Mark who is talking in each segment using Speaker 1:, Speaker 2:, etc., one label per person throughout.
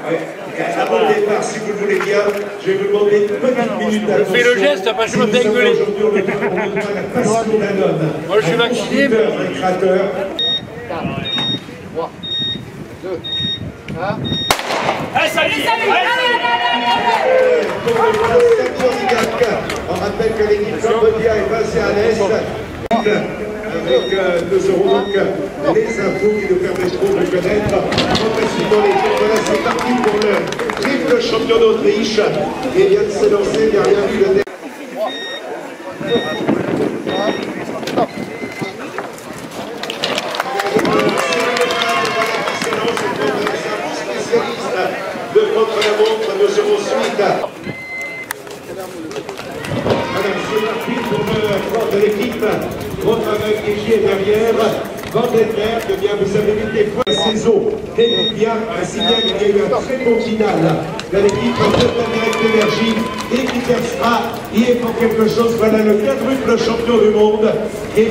Speaker 1: Avant le départ, si vous le voulez bien, je vais vous demander une petite minute d'attention.
Speaker 2: Fais le geste, pas je me fais engueuler. Moi je suis vacciné.
Speaker 1: 4, 3, 2, 1.
Speaker 2: Allez, salut!
Speaker 1: On rappelle que l'équipe Cambodia est passée à l'Est. Avec nous aurons donc les infos qui nous permettront de connaître progressivement les tours. Voilà, c'est parti pour le triple champion d'Autriche qui vient de s'élancer derrière lui le dernier. De contre-la-montre, nous serons suite. Voilà, c'est parti pour le corps de l'équipe. Votre aveugle qui est derrière. Vandenberg, eh bien, vous avez vu des fois la saison débute bien, ainsi bien qu'il y a eu un très bon final de l'équipe de Direct Énergie. L'équipe Extra, il est pour quelque chose. Voilà le quadruple champion du monde. Et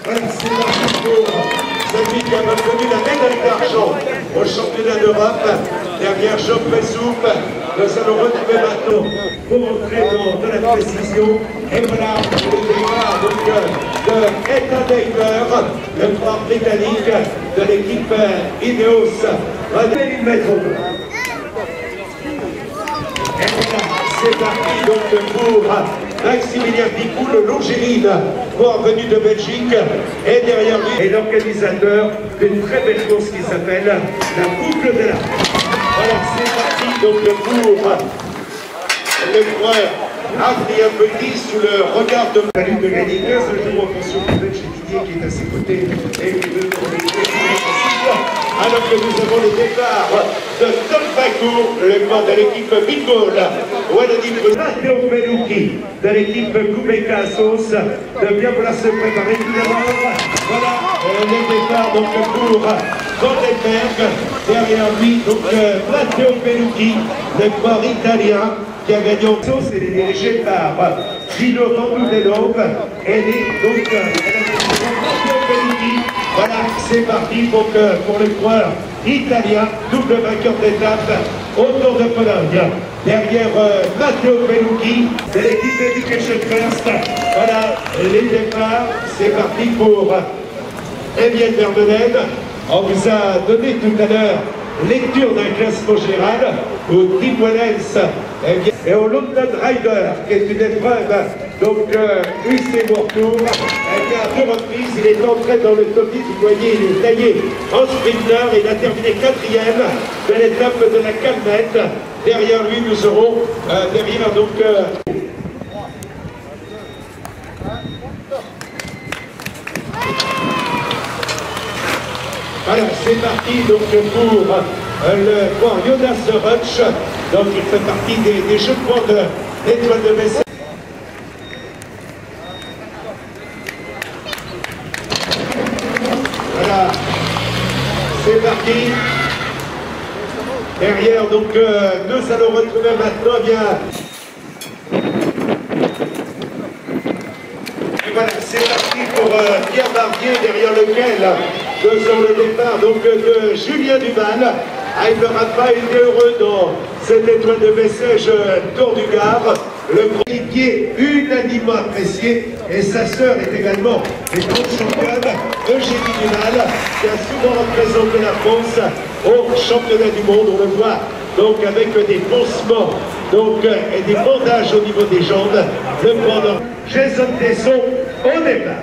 Speaker 1: voilà, c'est parti pour celui qui a obtenu la médaille d'argent au championnat d'Europe. Derrière Geoffrey Soupe, nous allons retrouver maintenant pour entrer dans de la précision. Et voilà le départ donc de Ethan Daver, le corps britannique de l'équipe Ineos. Allez, mettre au blanc. Et voilà, c'est parti donc pour Maximilien Picou, le Longérine, venu de Belgique, et derrière lui est l'organisateur d'une très belle course qui s'appelle la Boucle de la. Voilà, c'est parti donc pour le coureur Adrien Petit sous le regard de la lutte de gagner 15 jours en pension complète chez Didier qui est à ses côtés et qui veut alors que nous avons le départ de Tom Bacour, le corps de l'équipe Bicol, Matteo Pelucchi de l'équipe Kubeka Sauce, de bien vouloir se préparer tout d'abord. Voilà le départ donc pour Vandenberg, derrière lui donc Matteo Pelucchi, le corps italien qui a gagné en sauce et est dirigé par Gino Vandudelov et donc Matteo Pelucchi. Voilà, c'est parti pour le coureur italien, double vainqueur d'étape au Tour de Pologne. Derrière Matteo Pelucchi de l'équipe Education First. Voilà, les départs, c'est parti pour Émile Vermeulen. On vous a donné tout à l'heure lecture d'un classement général où Tim Wellens et au London Rider, qui est une épreuve donc UC Bourtour, à deux reprises, il est entré dans le top 10, vous voyez, il est taillé en sprinter, il a terminé 4e de l'étape de la Calmette. Derrière lui, nous aurons derrière donc voilà, c'est parti donc pour le point Jonas Rutsch, donc il fait partie des jeux de points de l'étoile de Bessel. Voilà, c'est parti. Derrière, donc nous allons retrouver maintenant bien. Et voilà, c'est parti pour Pierre Barbier, derrière lequel nous avons le départ donc de Julien Duval. Il n'aura pas été heureux dans cette étoile de Bessèges Tour du Gard. Le premier qui est unanimement apprécié, et sa sœur est également une grande championne, Eugénie Duval, qui a souvent représenté la France au championnat du monde. On le voit donc avec des pansements donc, et des bandages au niveau des jambes. Le pendant Jason Tesson au départ.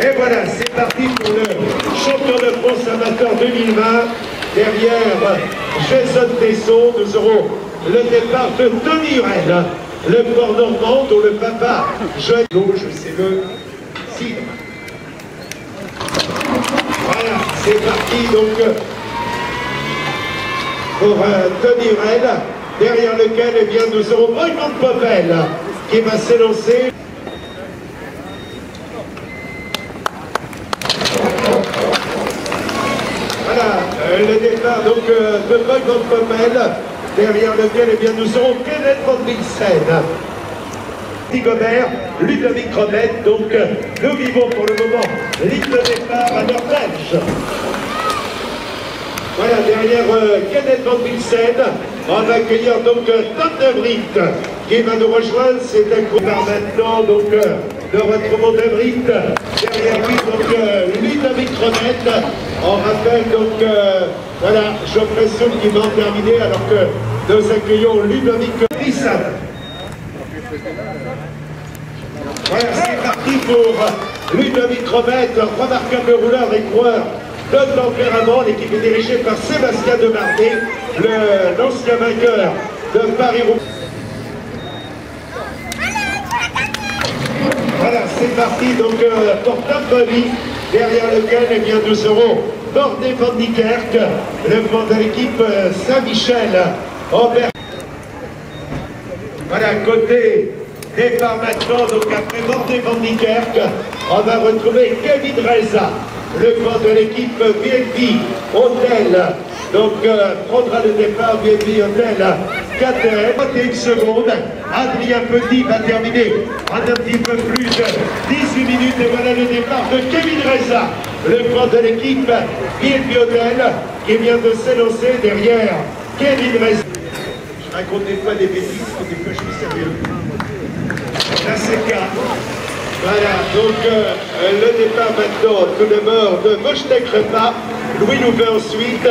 Speaker 1: Et voilà, c'est parti pour le champion de France amateur 2020. Derrière Jason Tesson, nous aurons le départ de Tony Hurel, le port normand dont le papa Joël Gauche, c'est le cidre. Voilà, c'est parti donc pour Tony Hurel, derrière lequel eh bien, nous aurons Raymond Popel qui va s'élancer. Voilà, le départ donc de Raymond Popel, derrière lequel eh bien, nous aurons Kenneth Van Bilsen, Gobert, Ludovic Robet. Donc nous vivons pour le moment ligne de départ à Norvège. Voilà, derrière Kenneth Van Bilsen, on va accueillir donc Tom de Vries qui va nous rejoindre. C'est un coup par maintenant, donc le retrouvement de Vries. Derrière lui, donc Ludovic Renette. On rappelle donc, voilà, je présume qu'il va en terminer alors que nous accueillons Ludovic Vries. Voilà, c'est parti pour Ludovic Renette, remarquable rouleur et coureur de tempérament. L'équipe est dirigée par Sébastien Demarquet, l'ancien vainqueur de Paris-Roubaix. Voilà, c'est parti donc pour Top Bobby, derrière lequel eh bien, nous serons Bordé Van Niekerk, le membre de l'équipe Saint-Michel. Voilà, côté départ maintenant, donc après Bordé Van Niekerk, on va retrouver Kevin Reza. Le camp de l'équipe BNB Hôtel, donc prendra le départ BNB Hôtel 21 secondes. Adrien Petit va terminer en un petit peu plus de 18 minutes et voilà le départ de Kevin Reza, le camp de l'équipe BNB Hôtel qui vient de s'élancer derrière Kevin Reza. Je raconte des fois des bêtises, des fois je suis sérieux. Là c'est cas. Voilà, donc le départ maintenant, tout d'abord de Mojtek Repa, Louis Louvain ensuite,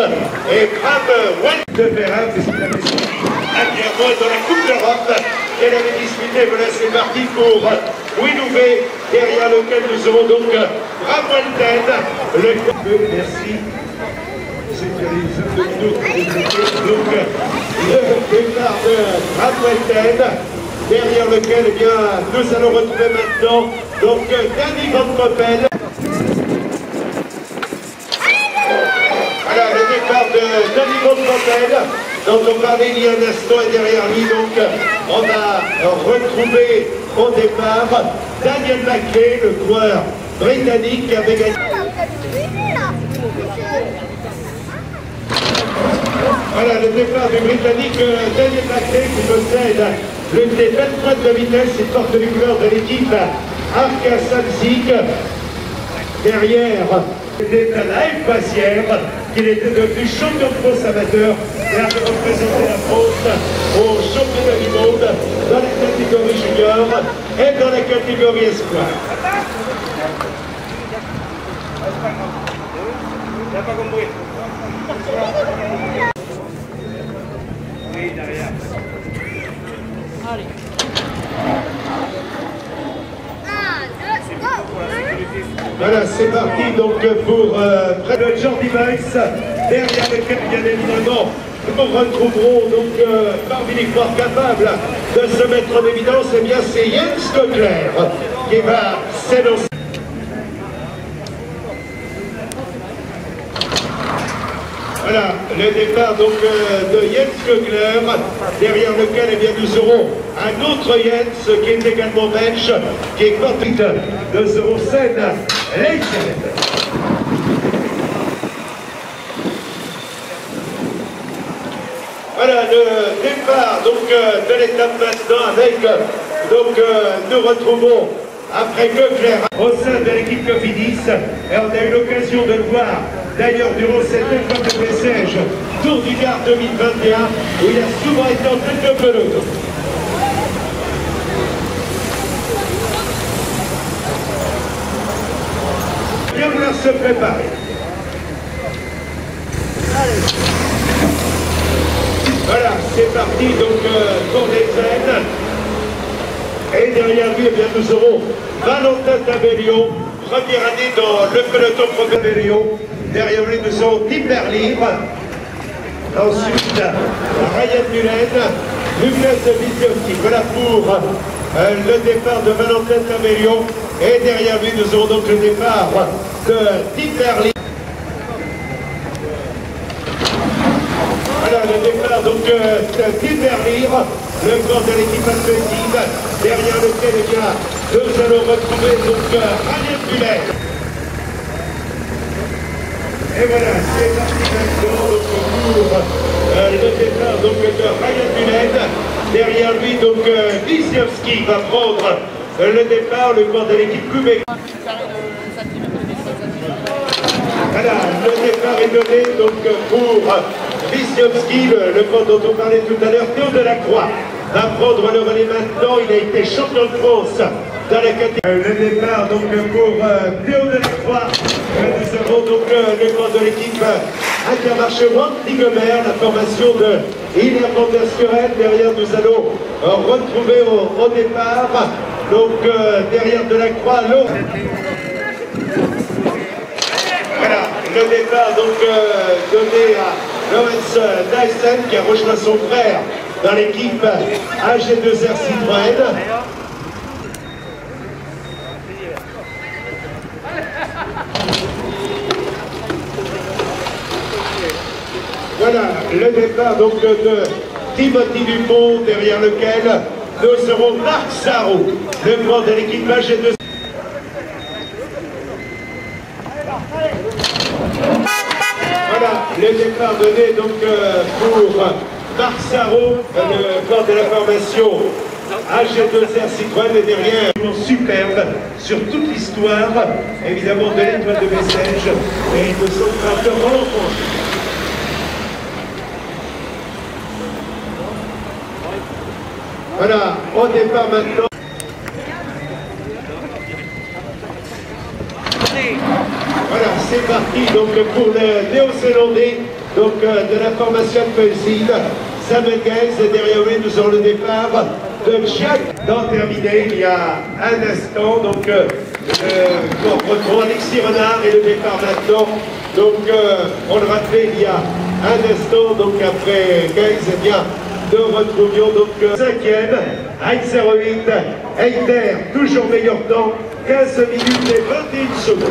Speaker 1: et Bram de Ferrat, c'est ce qu'il avait suivi dernièrement dans la Coupe d'Europe qu'elle avait disputée. Voilà, c'est parti pour Louis Louvain, derrière lequel nous aurons donc Bram Welten, le merci. C'est donc le départ de Bram Welten. Derrière lequel eh bien, nous allons retrouver maintenant donc Danny Van Poppel. Voilà le départ de Danny Van Poppel dont on parlait il y a un instant et derrière lui donc on va retrouver au départ Daniel Maclay, le coureur britannique qui avait gagné. Voilà le départ du Britannique Daniel Maclay qui possède l'une des 23 de vitesse et porte les couleurs de l'équipe Arca Samsic. Derrière, c'était Alain Passière, qu'il était devenu champion de France amateur et a représenté la France au championnat du monde dans la catégorie junior et dans la catégorie espoir. Il n'a pas compris. Oui, derrière. Allez. Voilà, c'est parti donc pour près de Jordi Weiss, derrière lequel bien évidemment nous retrouverons donc parmi les coureurs capables de se mettre en évidence, et eh bien c'est Jens Cochler qui va s'élancer. Voilà, le départ donc de Jens Kogler, derrière lequel eh bien, nous aurons un autre Jens qui est également belge, qui est porté de Zorosen Leitzel. Voilà le départ donc de l'étape maintenant avec donc nous retrouvons après Kogler au sein de l'équipe Cofidis et on a eu l'occasion de le voir. D'ailleurs, durant cette épreuve de Bessèges, Tour du Gard 2021, où il a souvent été en tête de peloton. Bien vouloir se préparer. Voilà, c'est parti donc pour les aides. Et derrière lui, eh bien, nous aurons Valentin Tabellion, première année dans le peloton Tabellion. Derrière lui, nous aurons Tim Berlin. Ensuite, Ryan Mullen, Douglas Witkowski. Voilà pour le départ de Valentin Tabellion. Et derrière lui, nous aurons donc le départ de Tim Berlin. Voilà le départ donc de Tim Berlin, le corps de l'équipe athlétique. Derrière lequel, eh bien, nous allons retrouver donc Ryan Mullen. Et voilà, c'est parti maintenant pour le départ donc, de Ryan Mullen. Derrière lui, donc, Witkowski va prendre le départ, le corps de l'équipe Québec. Voilà, le départ est donné donc pour Wisniewski, le camp dont on parlait tout à l'heure. Théo Delacroix va prendre le relais maintenant. Il a été champion de France dans la catégorie. Le départ donc pour Théo Delacroix. Nous avons donc le camp de l'équipe Intermarché Wanty-Gomer, la formation de Hilaire Vanderskuren. Derrière, nous allons retrouver au départ, donc derrière Delacroix, l'autre. Voilà, le départ donc donné à Lawrence Dyson qui a rejoint son frère dans l'équipe AG2R Citroën. Voilà le départ donc de Timothy Dupont, derrière lequel nous serons Marc Sarro, le grand de l'équipe AG2. Voilà le départ donné donc pour Marc Sarro, le corps de la formation AG2R Citroën, et derrière, superbe sur toute l'histoire, évidemment, de l'Étoile de Bessèges et de son tracteur Roland Franchi. Voilà, au départ maintenant. Voilà, c'est parti donc pour le néo-zélandais donc de la formation Pelsid, Samuel Gaines, et derrière lui nous aurons le départ de Jack. Dans terminé il y a un instant donc pour Alexis Renard et le départ maintenant. Donc on le rappelait il y a un instant donc après Gaines, eh bien nous retrouvions donc 5e, 1:08, Heider, toujours meilleur temps, 15 minutes et 21 secondes.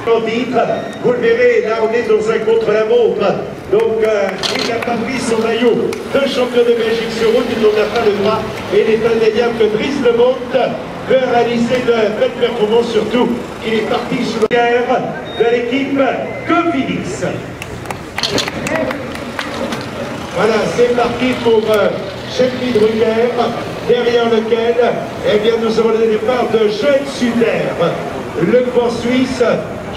Speaker 1: En titre, vous le verrez, là on est dans un contre-la-montre, donc il n'a pas pris son maillot de champion de Belgique sur route, il n'en a pas le droit, et il est indéniable que Dries Le Monde peut réaliser de belles performances, surtout qu'il est parti sous la guerre de l'équipe Cofidis. Voilà, c'est parti pour Shelby Drucker, derrière lequel eh bien, nous avons le départ de Joël Suter, le grand Suisse.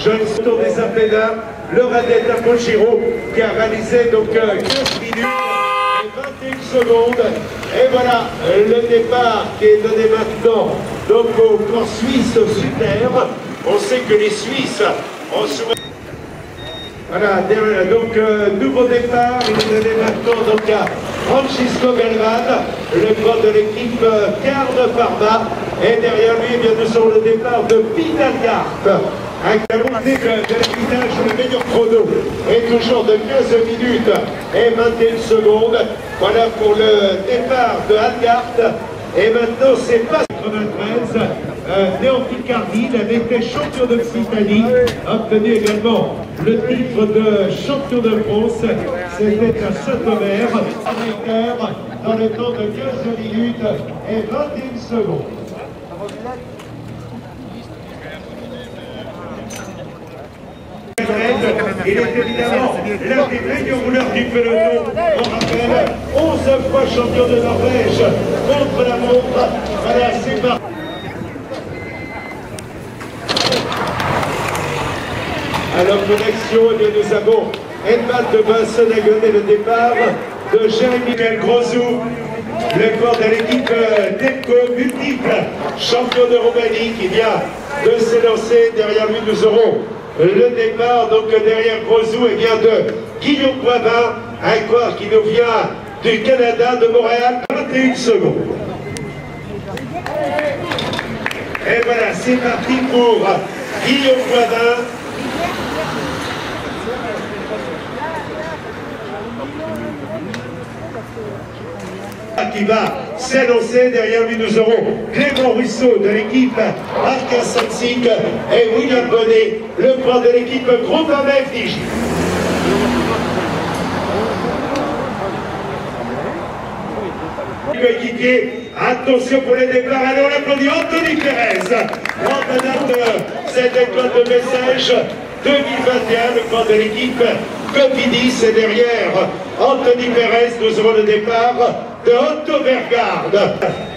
Speaker 1: Joël Suter des Apénas, le Radet Apogiro qui a réalisé donc 15 minutes et 21 secondes. Et voilà le départ qui est donné maintenant donc au camp suisse Suter. On sait que les Suisses ont souvent... Voilà, donc nouveau départ, il est donné maintenant donc à Francisco Galvan, le grand de l'équipe Card Pharma, et derrière lui, eh bien, nous avons le départ de Pinagart. Un galon de l'équitage, le meilleur chrono est toujours de 15 minutes et 21 secondes. Voilà pour le départ de Algard. Et maintenant, c'est pas 93. Néo Picardi, il avait été champion d'Occitanie, obtenu également le titre de champion de France. C'était à Saint-Omer, dans le temps de 15 minutes et 21 secondes. Il est évidemment l'un des meilleurs rouleurs du peloton. On rappelle, 11 fois champion de Norvège contre la montre. Voilà, c'est parti. Alors, connexion, eh bien, nous avons Edmond de Vincennes et le départ de Jérémy Grosou, le corps de l'équipe Temco, multiple champion de Roumanie qui vient de s'élancer. Derrière lui, nous aurons le départ, donc derrière Grosou, et bien de Guillaume Poivin, un corps qui nous vient du Canada, de Montréal, 21 secondes. Et voilà, c'est parti pour Guillaume Poivin. Qui va s'élancer. Derrière lui, nous aurons Clément Ruisseau de l'équipe Arca Sansing et William Bonnet, le grand de l'équipe Groupe Amel FDJ. Coéquipier, attention pour les départs. Allez, on applaudit Anthony Pérez, grande dame de cette école de Bessèges 2021, le grand de l'équipe Cofidis. Et derrière Anthony Pérez, nous aurons le départ de Otto Vergarde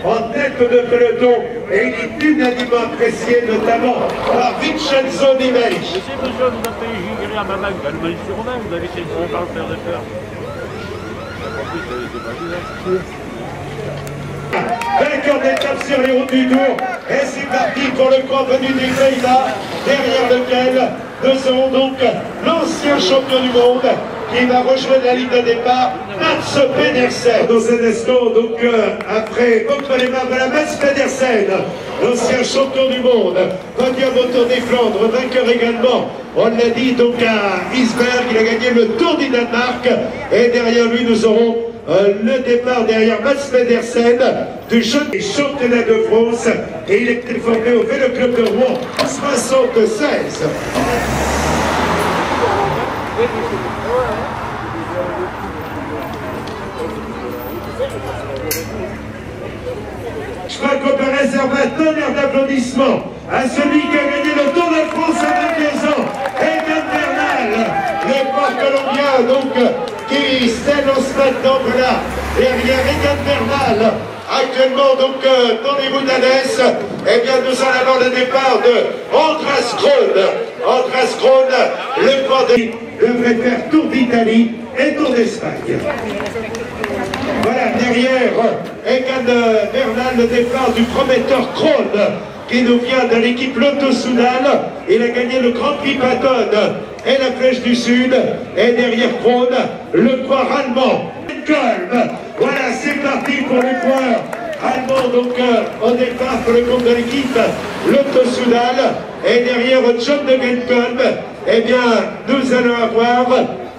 Speaker 1: en tête de peloton et il est unanimement apprécié notamment par Vincenzo Nibali.
Speaker 2: C'est monsieur, vous avez géré à ma main, le Mali sur Romain, vous avez essayé de faire le faire de peur.
Speaker 1: Vainqueur d'étape sur les routes du Tour, et c'est parti pour le camp venu des Pays-Bas, derrière lequel nous serons donc l'ancien champion du monde qui va rejoindre la ligne de départ, Mats Pedersen. Dans un instant, donc après contre les mains de la Mats Pedersen, l'ancien champion du monde, podium au Tour des Flandres, vainqueur également, on l'a dit donc à Isberg, il a gagné le Tour du Danemark, et derrière lui nous aurons le départ derrière Mats Pedersen du championnat de France, et il est formé au Vélo Club de Rouen 76. Je crois qu'on peut réserver un tonnerre d'applaudissements à celui qui a gagné le Tour de France à 22 ans, Egan Bernal, le port colombien, donc, qui s'élance maintenant, voilà, derrière Egan Bernal, actuellement, donc, dans les Boudanès, eh bien, nous en avons le départ de Andras Krohn. Andras Krohn, le port devrait faire Tour d'Italie et Tour d'Espagne. Voilà, derrière Egan Bernal, le départ du prometteur Krohn, qui nous vient de l'équipe Lotto Soudal. Il a gagné le Grand Prix Patton et la Flèche du Sud. Et derrière Krohn, le coureur allemand, Kolb. Voilà, c'est parti pour le coureur allemand, donc au départ pour le compte de l'équipe Lotto Soudal. Et derrière John de Genkolb, eh bien, nous allons avoir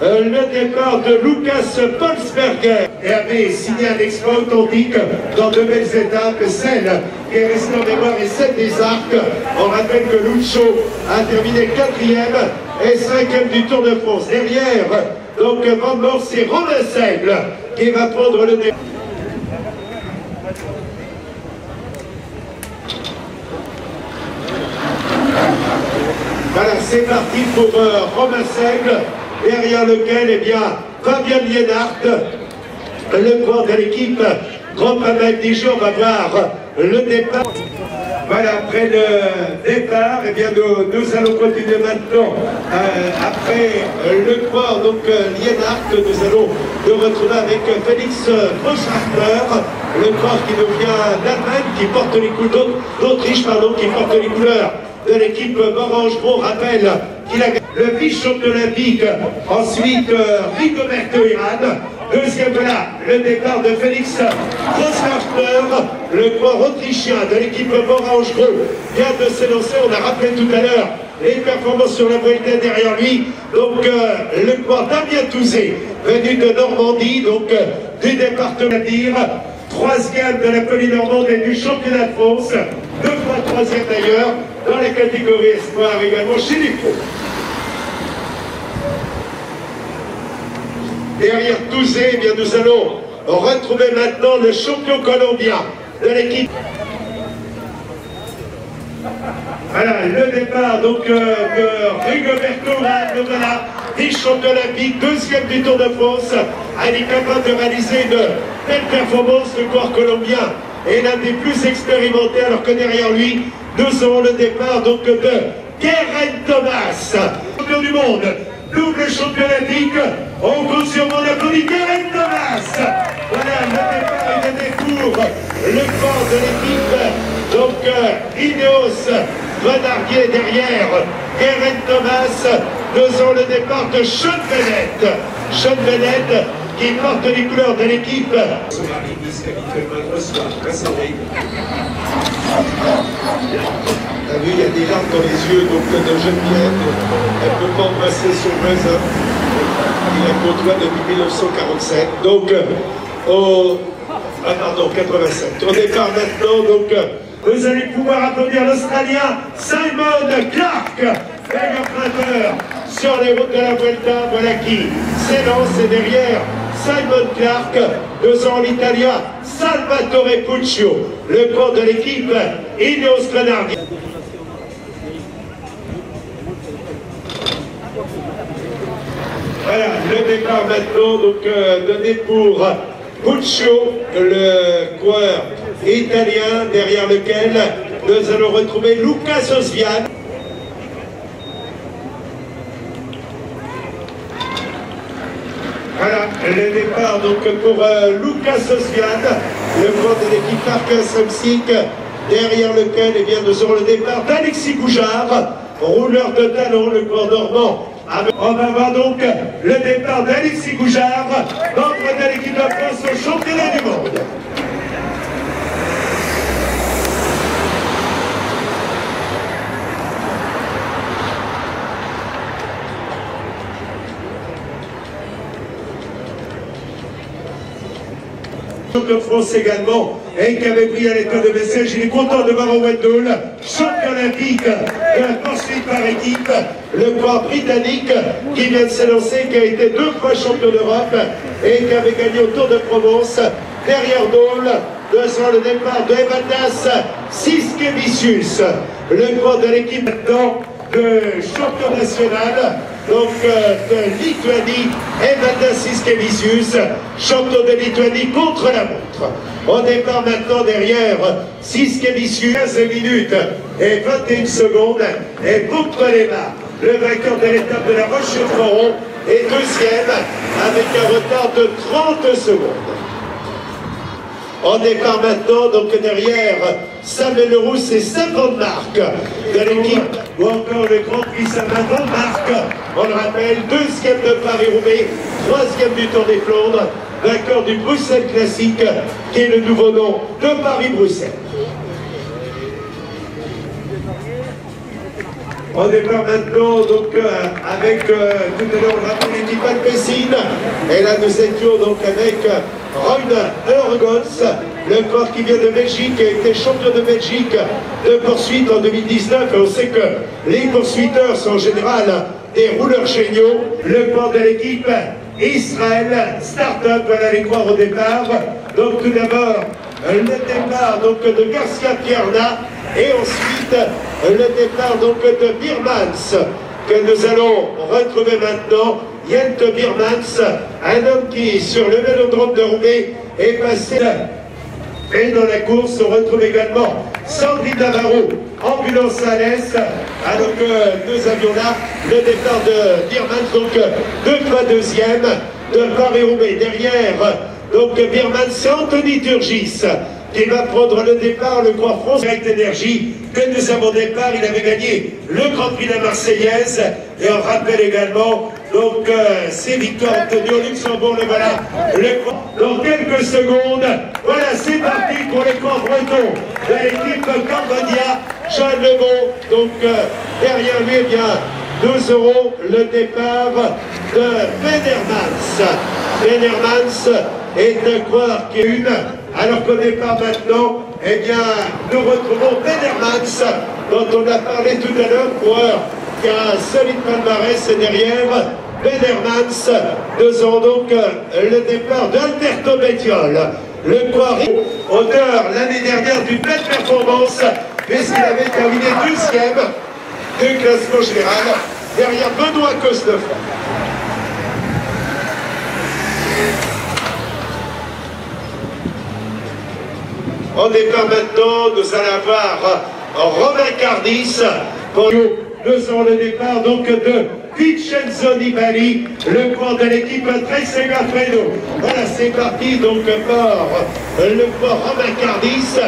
Speaker 1: le départ de Lucas Polsberger. Et avait signé un exploit authentique dans de belles étapes, celle qui est restée en mémoire et celle des Arcs. On rappelle que Lucho a terminé 4e et 5e du Tour de France. Derrière, donc Van Mors, c'est Romain Seigle qui va prendre le départ. Voilà, c'est parti pour Romain Seigle, derrière lequel, eh bien, Fabien Lienhardt, le coureur de l'équipe Grand Pamel Dijon, va voir le départ. Voilà, après le départ, eh bien, nous allons continuer maintenant. Après le coureur, donc Lienhardt, nous allons nous retrouver avec Félix Grosshartner, le coureur qui nous vient d'Allemagne, qui porte les couleurs d'Autriche, pardon, qui porte les couleurs de l'équipe Morange-Gros. Rappelle qu'il a le vice-champion olympique, ensuite Rigoberto Urán. Deuxième, voilà, le départ de Félix Grosshartner, le coureur autrichien de l'équipe Morange-Gros, vient de s'élancer. On a rappelé tout à l'heure les performances sur la Vuelta derrière lui. Donc le coureur Damien Touzé, venu de Normandie, donc du département à dire, troisième de la Polynormande et du championnat de France, 2 fois troisième d'ailleurs, dans la catégorie espoir également chez les pros. Derrière Touzé, eh bien, nous allons retrouver maintenant le champion colombien de l'équipe. Voilà, le départ donc de Rigoberto Urán, voilà, vice-champion olympique, deuxième du Tour de France. Il est capable de réaliser de belles performances, le coureur colombien est l'un des plus expérimentés, alors que derrière lui, nous aurons le départ donc de Geraint Thomas, champion du monde, double champion olympique. On compte sur mon applaudit Geraint Thomas. Voilà, le départ est donné pour le corps de l'équipe, donc Ineos Grenadier derrière Geraint Thomas. Nous avons le départ de Sean Bennett. Sean Bennett qui porte les couleurs de l'équipe. T'as vu, il y a des larmes dans les yeux, donc de Geneviève, elle ne peut pas embrasser son voisin. Il la côtoie depuis 1947, donc pardon, 87. Au départ maintenant, donc vous allez pouvoir applaudir l'Australien Simon Clark, bel emprunteur sur les routes de la Vuelta. Voilà qui s'élance, et derrière Simon Clark, nous avons l'Italien Salvatore Puccio, le corps de l'équipe Ineos Grenadier. Voilà, le départ maintenant, donc donné pour Puccio, le coureur italien, derrière lequel nous allons retrouver Lucas Osvian. Voilà, le départ donc pour Lucas Osvian, le coureur de l'équipe Parker Samsic, derrière lequel eh bien, nous aurons le départ d'Alexis Goujard, rouleur de talon, le coureur normand. On va voir donc le départ d'Alexis Goujard, membre de l'équipe de France au championnat du monde. De France également, et qui avait pris à l'état de message. Il est content de voir Owen Dole, champion olympique de la poursuite par équipe, le coureur britannique qui vient de s'élancer, qui a été 2 fois champion d'Europe et qui avait gagné au Tour de Provence. Derrière Dole, devant le départ de Evaldas Siskevicius, le coureur de l'équipe maintenant de champion national, donc de Lituanie, Evaldas Siskevicius, champion de Lituanie contre la montre. On départ maintenant derrière Siskevicius, 15 minutes et 21 secondes, et contre les mains, le vainqueur de l'étape de la Roche-sur-Foron est deuxième avec un retard de 30 secondes. On départ maintenant, donc derrière Samuel Leroux et 50 marques de l'équipe, ou encore le Grand Prix Saint-Vincent marque, on le rappelle, deuxième de Paris-Roubaix, troisième du Tour des Flandres, vainqueur du Bruxelles Classique, qui est le nouveau nom de Paris-Bruxelles. On départ maintenant donc avec tout à l'heure on rappelle l'équipe Alpecin, et là nous étions donc avec Rune Eurgons, le corps qui vient de Belgique, qui a été champion de Belgique de poursuite en 2019, et on sait que les poursuiteurs sont en général des rouleurs géniaux. Le corps de l'équipe Israël Startup, voilà les coureurs au départ. Donc tout d'abord le départ donc de Garcia Pierna, et ensuite le départ donc de Birmans, que nous allons retrouver maintenant. Jente Birmans, un homme qui sur le vélodrome de Roubaix est passé là. Et dans la course on retrouve également Sandrine Navarro, ambulance à l'Est, alors que nous avions là le départ de Birmans, donc 2 fois deuxième de Paris-Roubaix. Derrière donc Birmans, c'est Anthony Turgis qui va prendre le départ, le Croix France Direct Énergie. Dès nous avons départ, il avait gagné le Grand Prix de la Marseillaise, et on rappelle également donc ces victoires obtenues au Luxembourg. Le voilà, dans quelques secondes. Voilà, c'est parti pour les corps bretons de l'équipe Cambodia. Jean Lebon, donc derrière lui, eh bien, nous aurons le départ de Venermans. Venermans est un coureur qui est une. Alors qu'au départ maintenant, eh bien, nous retrouvons Venermans, dont on a parlé tout à l'heure, coureur qui a un solide palmarès, et derrière Venermans, nous aurons donc le départ d'Alberto Bettiol, le coureur auteur l'année dernière d'une belle performance, puisqu'il avait terminé deuxième du classement général, derrière Benoît Cosnefroy. On départ maintenant, nous allons avoir Romain Cardis. Pour nous avons le départ donc de Vincenzo Nibali, le coureur de l'équipe Trek Segafredo. Voilà, c'est parti donc pour le coureur Romain Cardis.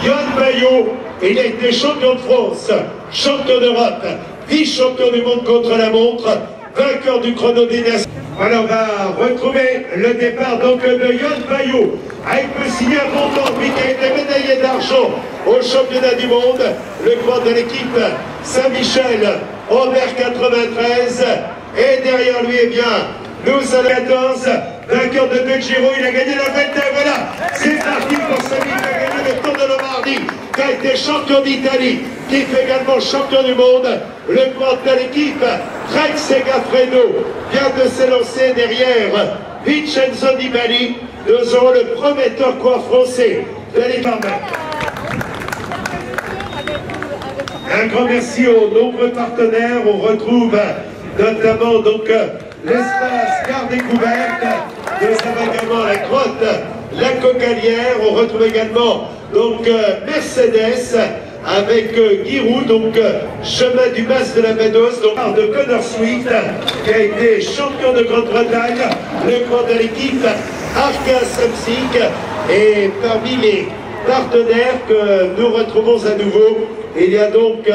Speaker 1: Johan Bayot, il a été champion de France, champion d'Europe, vice-champion du monde contre la montre, vainqueur du chrono des nations. Alors on va retrouver le départ donc de Johan Bayot, avec le signé un montant qui a été médaillé d'argent au championnat du monde, le coureur de l'équipe Saint-Michel, Robert 93, et derrière lui, eh bien, nous allons 14, vainqueur de deux Giro, il a gagné la Vuelta, voilà, c'est parti pour celui qui a gagné le Tour de Lombardie, qui a été champion d'Italie, qui fait également champion du monde, le coureur de l'équipe Trek Segafredo vient de s'élancer derrière Vincenzo Nibali. Nous aurons le prometteur coureur français de l'équipe. Un grand merci aux nombreux partenaires. On retrouve notamment donc l'espace Gare Découverte. Nous avons également la grotte la Cocalière. On retrouve également donc Mercedes avec Giroud, donc chemin du Mas de la Meadows, donc de Connor Swift, qui a été champion de Grande-Bretagne, le grand de l'équipe Arca Samsic. Et parmi les partenaires que nous retrouvons à nouveau, il y a donc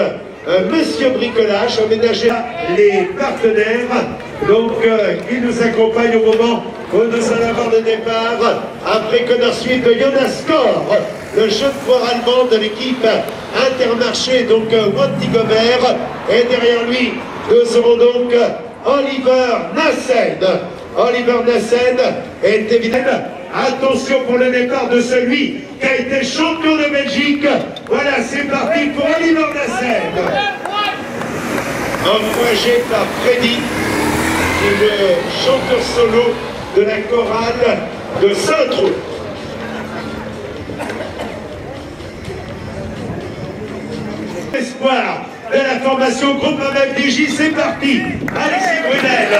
Speaker 1: Monsieur Bricolage, aménagé les partenaires donc, qui nous accompagnent au moment où nous allons avoir le départ. Après Connor Swift, Jonas Kor, le jeune joueur allemand de l'équipe Intermarché, donc Wanty Gobert. Et derrière lui, nous aurons donc Oliver Nassen. Oliver Nassen est évidemment. Attention pour le départ de celui qui a été champion de Belgique. Voilà, c'est parti pour Oliver Nassen. Encouragé par Freddy, qui est le chanteur solo de la chorale de Saint-Trou. Espoir de la formation groupe MFDJ, c'est parti. Alexis Brunel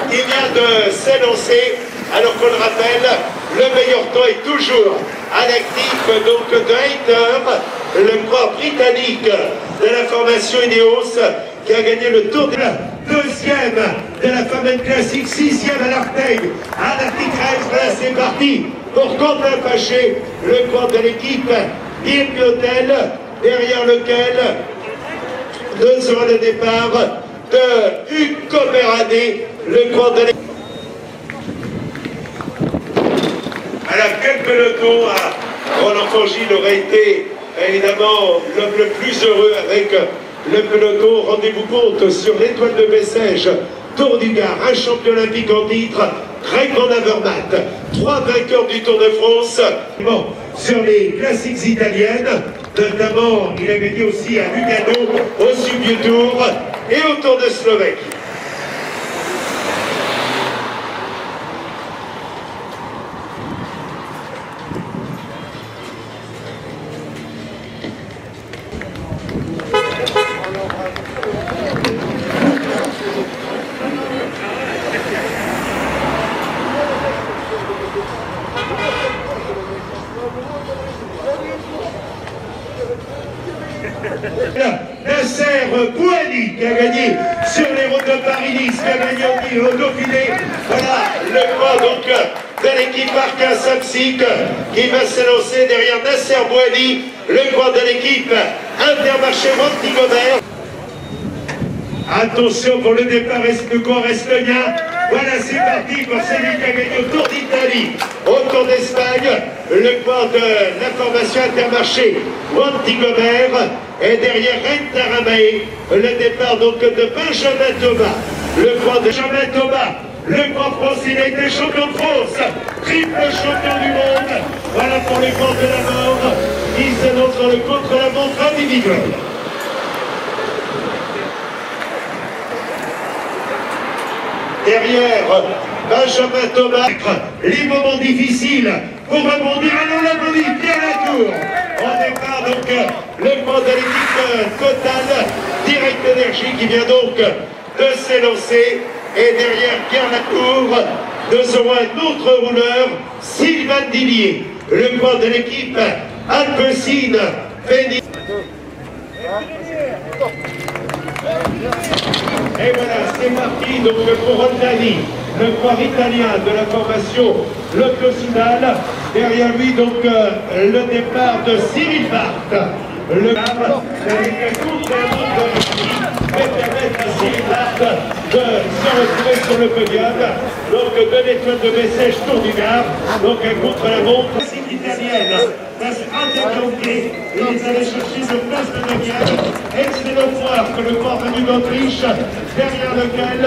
Speaker 1: qui vient de s'élancer, alors qu'on le rappelle, le meilleur temps est toujours à l'actif donc de Hayter, le corps britannique de la formation Ineos, qui a gagné le Tour de la deuxième de la Famenne Classique, sixième à l'Arteigne, à l'Arctic Race. Voilà, c'est parti pour Quentin Paché, le corps de l'équipe Biotel, derrière lequel nous aurons le départ de Hugues Coméradé, le corps de l'équipe. Alors, quel peloton à Roland-Forgil aurait été évidemment l'homme le plus heureux avec le peloton. Rendez-vous compte sur l'Étoile de Bessèges, Tour du Gard, un champion olympique en titre, Greg Van Avermaet, 3 vainqueurs du Tour de France. Bon, sur les classiques italiennes, notamment il a gagné aussi à Lugano, au Subiu Tour et au Tour de Slovaquie. Nasser Bouhani qui a gagné sur les routes de Paris-Nice, qui a gagné au Dauphiné. Voilà le poids donc de l'équipe Arca Samsic qui va s'élancer derrière Nasser Bouhani, le poids de l'équipe Intermarché Wanty Gobert. Attention pour le départ du corps estonien. Voilà, c'est parti pour celui qui a gagné au Tour d'Italie, au Tour d'Espagne, le corps de la formation Intermarché Wanty Gobert. Et derrière Rentaramae, le départ donc de Benjamin Thomas, le corps de Benjamin Thomas, le corps français, il a été champion de France, triple champion du monde. Voilà pour les corps de la mort qui s'annonce dans le contre-la-montre individuel. Derrière Benjamin Thomas, les moments difficiles pour rebondir. Alors la bonne bien la tour. Au départ donc le corps de l'équipe Total Direct Énergie qui vient donc de s'élancer. Et derrière Pierre Latour, nous aurons un autre rouleur, Sylvain Dillier, le corps de l'équipe Alpecin Fénix. Et voilà, c'est parti donc pour Roldani, le corps italien de la formation Lotto-Soudal. Derrière lui donc le départ de Cyril Barthes. Le avec un contre-la-montre va permettre à Cyril Barthes de se retrouver sur le podium. Donc de l'Étoile de Bessèges, Tour du Gard. Donc un contre-la-montre italienne. Passe intercomplé. Il est allé chercher de place de Damian. Excellent voir que le corps venu d'Autriche, derrière lequel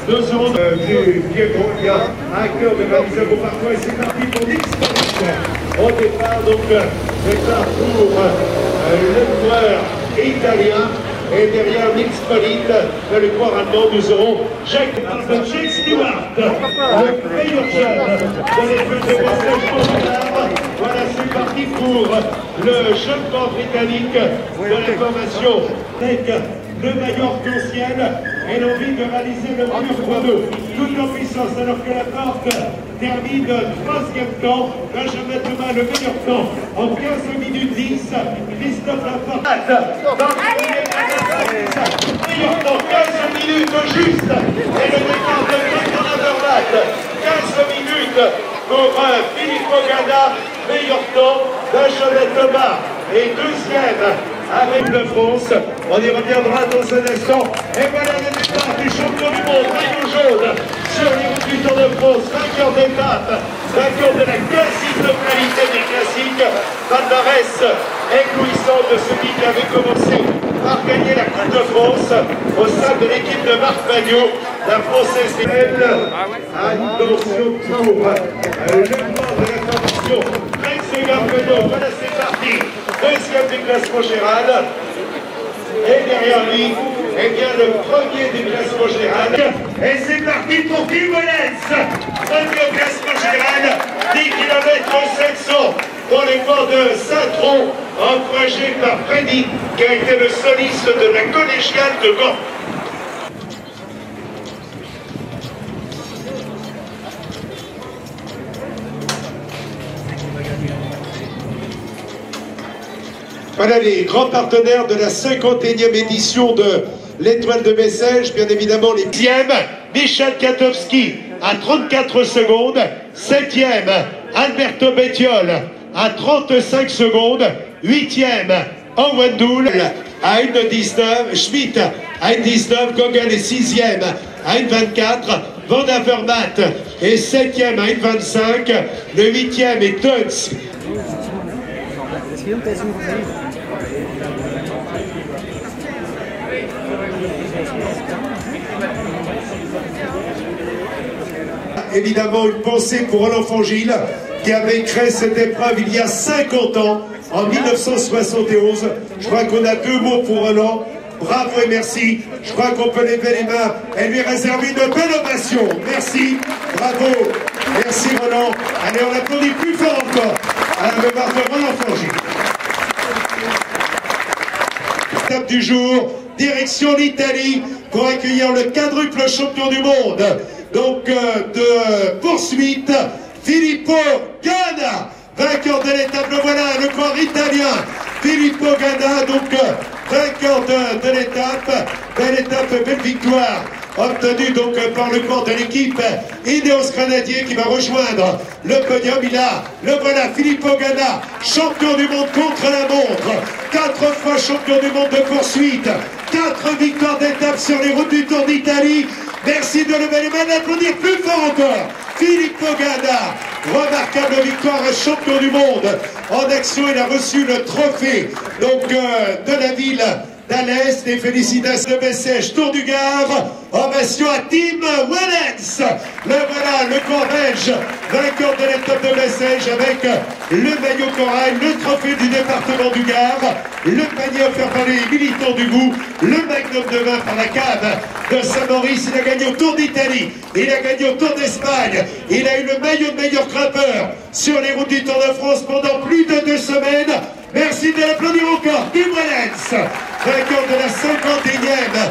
Speaker 1: nous aurons du Pietro, il y a un cœur de Valisa Beauparfois et c'est parti pour l'expérience. Au départ, donc, départ pour le joueur italien, Et derrière Nils Pollitt, de l'espoir allemand, nous aurons Jake Stewart, le meilleur jeune de l'équipe de Bessèges-Montbéliard. Voilà, c'est parti pour le jeune banc britannique de la formation avec le maillot arc-en-ciel et l'envie de réaliser le meilleur chrono. Toute en puissance alors que la porte termine troisième temps. Benjamin Thomas, le meilleur temps en 15 minutes 10. Christophe Laporte dans le premier meilleur temps, 15 minutes juste. Et le départ de Michael Andermatt, 15 minutes pour Philippe Ogana, meilleur temps. Benjamin Thomas et deuxième avec de France. On y reviendra dans un instant. Et voilà le départ du champion du monde, maillot jaune, sur les routes du Tour de France, vainqueur d'étape, vainqueur de la classique de qualité des classiques. Palmarès éblouissant de celui qui avait commencé par gagner la Coupe de France au sein de l'équipe de Marc Magnot, la Française elle. Attention pour le moment de la formation. Voilà, c'est parti. Deuxième du classement général. Et derrière lui, eh bien, le premier du classement général. Et c'est parti pour Tim Wellens. Premier au classement général, 10 km 700 dans les ports de Saint-Tron, encouragé par Freddy, qui a été le soliste de la collégiale de Gand. Voilà les grands partenaires de la 51e édition de l'Étoile de Bessèges, bien évidemment les 10e, Michel Katowski à 34 secondes, 7e, Alberto Bettiol à 35 secondes, 8e, Owendoul à 1,19, Schmidt à 1,19, Gogol est 6e à 1,24, Van Avermaet est 7e à 1,25, le 8e est Tuts. Évidemment, une pensée pour Roland Fangil, qui avait créé cette épreuve il y a 50 ans, en 1971. Je crois qu'on a 2 mots pour Roland. Bravo et merci. Je crois qu'on peut lever les mains et lui réserver une belle ovation. Merci, bravo. Merci Roland. Allez, on applaudit plus fort encore à la mémoire de Roland Fangil. Étape du jour, direction l'Italie pour accueillir le quadruple champion du monde. Donc de poursuite, Filippo Ganna, vainqueur de l'étape, le voilà, le corps italien, Filippo Ganna, donc vainqueur de l'étape, belle étape, belle victoire, obtenue donc par le corps de l'équipe Ineos Grenadier qui va rejoindre le podium. Il a, le voilà, Filippo Ganna, champion du monde contre la montre, 4 fois champion du monde de poursuite, 4 victoires d'étape sur les routes du Tour d'Italie. Merci de lever les mains, d'applaudir plus fort encore. Filippo Ganna, remarquable victoire, champion du monde en action. Il a reçu le trophée donc de la ville d'Alès. Les félicitations de Bessèges, Tour du Gard. Ovation à Tim Wellens. Le voilà, le corps belge, vainqueur de l'étape de Bessèges avec le maillot corail, le trophée du département du Gard, le panier offert par les militants du goût, le magnum de vin par la cave de Saint-Maurice. Il a gagné au Tour d'Italie, il a gagné au Tour d'Espagne, il a eu le maillot de meilleur grimpeur sur les routes du Tour de France pendant plus de 2 semaines. Merci de l'applaudir encore, Tim Wellens, vainqueur de la 51e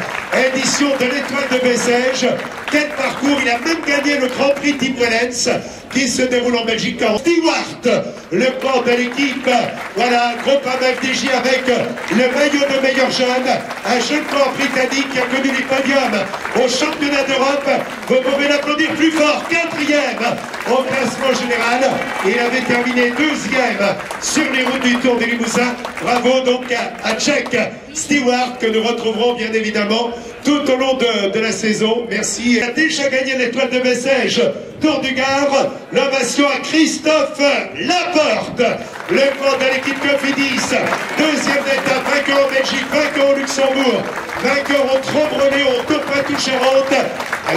Speaker 1: édition de l'Étoile de Bessèges. Quel parcours, il a même gagné le Grand Prix Tim Wellens qui se déroule en Belgique. En Stewart, le corps de l'équipe, voilà, groupe FDJ avec le maillot de meilleur jeune, un jeune corps britannique qui a connu les podiums au championnat d'Europe. Vous pouvez l'applaudir plus fort, 4e au classement général. Il avait terminé 2e sur les routes du Tour des Limousins. Bravo donc à Jake Stewart que nous retrouverons bien évidemment tout au long de la saison. Merci. Il a déjà gagné l'Étoile de Bessèges, Tour du Gard. L'ovation à Christophe Laporte, le corps de l'équipe Cofidis. 2e étape, vainqueur en Belgique, vainqueur au Luxembourg. Luxembourg, vainqueur au Trombrelé, au Poitou-Charentes,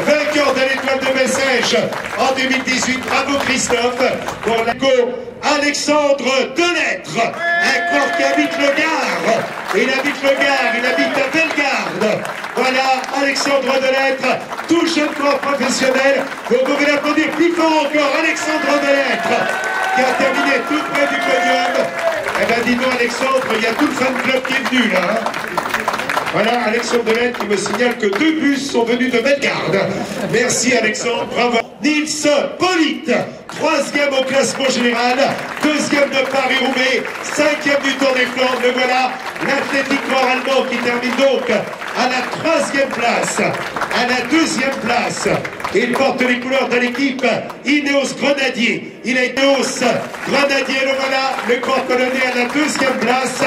Speaker 1: vainqueur de l'Étoile de Bessèges en 2018. Bravo Christophe. Pour Alexandre Delettre, un corps qui habite le Gard. Il habite le Gard, il habite à Bellegarde. Voilà, Alexandre Delettre, tout jeune corps professionnel. Vous pouvez l'applaudir plus fort encore, Alexandre Delettre, qui a terminé tout près du podium. Eh bien, dis-nous, Alexandre, il y a tout le fan club qui est venu, là. Hein. Voilà, Alexandre Delettre qui me signale que 2 bus sont venus de Bellegarde. Merci, Alexandre, bravo. Nils Pollitt, 3e au classement général, 2e de Paris-Roubaix, 5e du Tour des Flandres. Le voilà, l'athlétique allemand qui termine donc à la 3e place, à la 2e place. Il porte les couleurs de l'équipe Ineos Grenadier. Il est Ineos Grenadier, le voilà, le corps polonais à la 2e place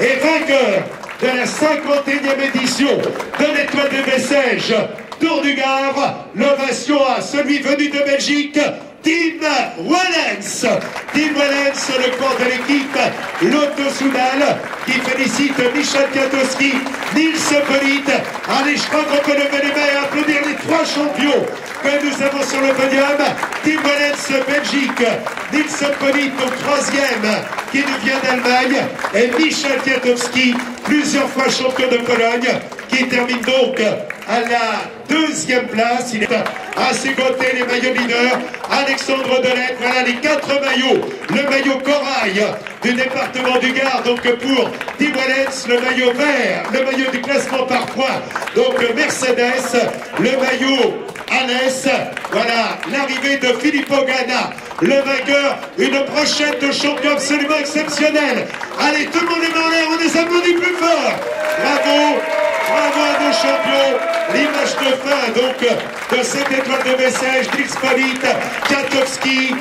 Speaker 1: et vainqueur de la 51e édition de l'Étoile de Bessèges. Tour du Gard, l'ovation à celui venu de Belgique, Tim Wellens. Tim Wellens, le corps de l'équipe Lotto Soudal, qui félicite Michel Kwiatkowski, Nils Pollitt. Allez, je crois qu'on peut lever les mains et applaudir les 3 champions que nous avons sur le podium. Tim Wellens, Belgique, Nils Pollitt, donc 3e, qui nous vient d'Allemagne, et Michel Kwiatkowski, plusieurs fois champion de Pologne, qui termine donc à la 2e place. Il est à ses côtés les maillots leaders. Alexandre Delettre, voilà les 4 maillots. Le maillot corail du département du Gard, donc pour Tim Wellens, le maillot vert, le maillot du classement par points, donc Mercedes, le maillot Alès. Voilà l'arrivée de Filippo Ganna, le vainqueur, une brochette de champion absolument exceptionnelle. Allez, tout le monde est dans l'air, on les applaudit plus fort. Bravo. Bravo à nos champions, l'image de fin donc de cette Étoile de Bessèges, Nils Pollitt, Kwiatkowski,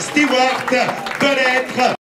Speaker 1: Stewart, Delettre.